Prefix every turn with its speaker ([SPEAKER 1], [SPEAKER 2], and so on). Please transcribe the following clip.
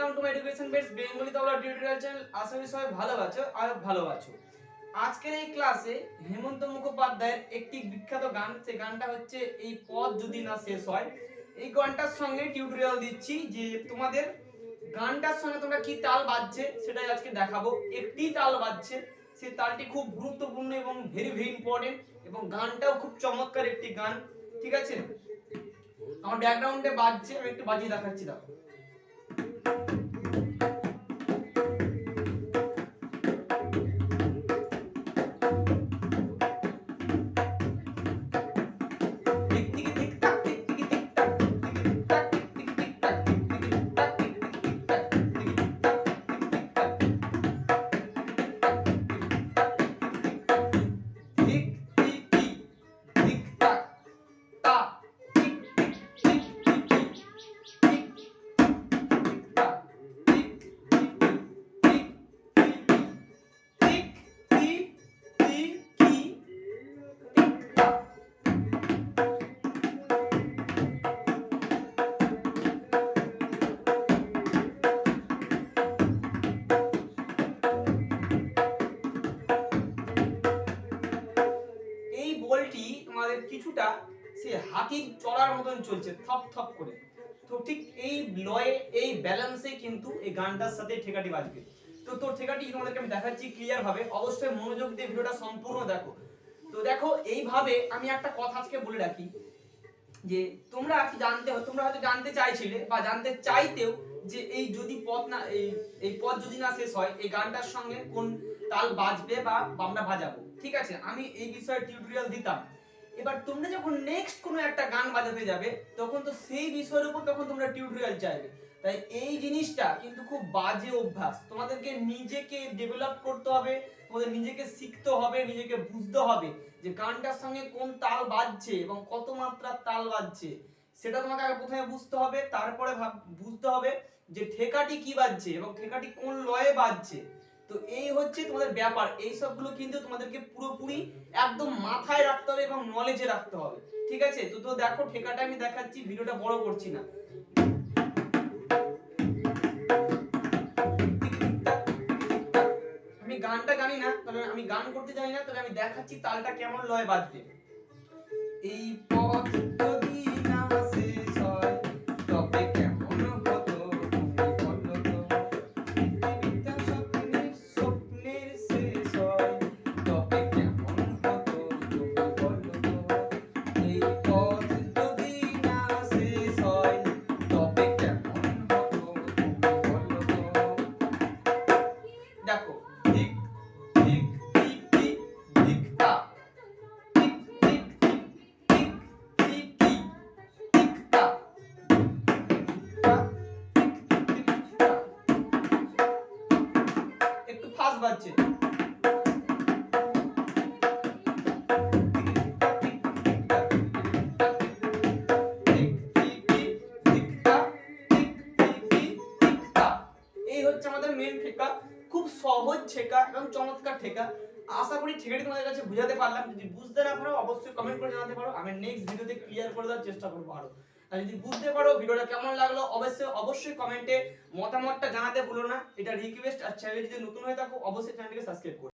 [SPEAKER 1] Welcome to my education based Bengali tabla tutorial channel. আশা করি সবাই ভালো আছো। আজকের এই ক্লাসে হেমন্ত মুখোপাধ্যায়ের একটি বিখ্যাত গান, সেই গানটা হচ্ছে এই পথ যদি না শেষ হয়। এই গানটার সঙ্গে টিউটোরিয়াল দিচ্ছি যে তোমাদের গানটার সঙ্গে তোমরা কি তাল বাজছে সেটাই আজকে দেখাবো। একটি তাল বাজছে, সেই তালটি খুব গুরুত্বপূর্ণ এবং ভেরি ইম্পর্টেন্ট, এবং গানটাও খুব চমৎকার একটি গান। ঠিক আছে, আমার ব্যাকগ্রাউন্ডে বাজছে, আমি একটু বাজিয়ে দেখাচ্ছি। দেখো এই বলটি তোমাদের কিছুটা সে হাতির চড়ার মতন চলছে, থপ থপ করে। তো ঠিক এই লয়ে, এই ব্যালেন্সে কিন্তু এই গানটার সাথে ঠেকাটি বাজবে। তো তোর ঠেকাটি তোমাদেরকে আমি দেখাচ্ছি ক্লিয়ার ভাবে, অবশ্যই মনোযোগ দিয়ে ভিডিওটা সম্পূর্ণ দেখো। তো দেখো, এইভাবে আমি একটা কথা আজকে বলে রাখি যে তোমরা হয়তো জানতে চাইছিলে বা জানতে চাইতেও যে এই যদি পথ না এই পথ যদি না শেষ হয়, এই গানটার সঙ্গে কোন তাল বাজবে বা আমরা বাজাবো। ঠিক আছে, আমি এই বিষয়ে টিউটোরিয়াল দিতাম। এবার তোমরা যখন নেক্সট কোনো একটা গান বাজাতে যাবে, তখন তো সেই বিষয়ের উপর তখন তোমরা টিউটোরিয়াল চাইবে। তাই এই জিনিসটা কিন্তু খুব বাজে অভ্যাস, তোমাদেরকে নিজেকে ডেভেলপ করতে হবে, তোমাদের নিজেকে শিখতে হবে, নিজেকে বুঝতে হবে যে গানটার সঙ্গে কোন তাল বাজছে এবং কত মাত্রার তাল বাজছে, সেটা তোমাকে আগে প্রথমে বুঝতে হবে। তারপরে বুঝতে হবে যে ঠেকাটি কি বাজছে এবং ঠেকাটি কোন লয়ে বাজছে। তো এই হচ্ছে তোমাদের ব্যাপার, এই সবগুলো কিন্তু তোমাদেরকে পুরোপুরি একদম মাথায় রাখতে হবে এবং নলেজে রাখতে হবে। ঠিক আছে, তো দেখো ঠেকাটা আমি দেখাচ্ছি, ভিডিওটা বড় করছি না। আমি গানটা জানি না, তবে আমি গান করতে জানি না, তবে আমি দেখাচ্ছি তালটা কেমন লয়ে বাজবে। এই পথ যদি না শেষ হয় তবে কেমন হতো তুমি বলো তো। পৃথিবীটা স্বপ্নের শেষ হয় তবে কেমন হতো তুমি বলো তো। এই পথ যদি না শেষ হয় তবে কেমন হতো তুমি বলো তো। দেখো, ঠিক ঠিক ঠিক ঠিক ঠিক তা, ঠিক ঠিক ঠিক ঠিক ঠিক ঠিক তা, তা, ঠিক ঠিক তা। একটু ফাস্ট বাজছে। এই হচ্ছে আমাদের মেন ঠেকা, খুব সহজ ঠেকা এবং চমৎকার ঠেকা। আশা করি ঠেকাটি তোমাদের কাছে বুঝাতে পারলাম। যদি বুঝতে না পারো অবশ্যই কমেন্ট করে জানাতে পারো, আমি নেক্সট ভিডিওতে ক্লিয়ার করে দেওয়ার চেষ্টা করব আরো। আর যদি বুঝতে পারো ভিডিওটা কেমন লাগলো অবশ্যই কমেন্টে মতামতটা জানাতে ভুলো না, এটা রিকোয়েস্ট। আর চ্যানেলে যদি নতুন হয়ে থাকো অবশ্যই চ্যানেলটিকে সাবস্ক্রাইব করো।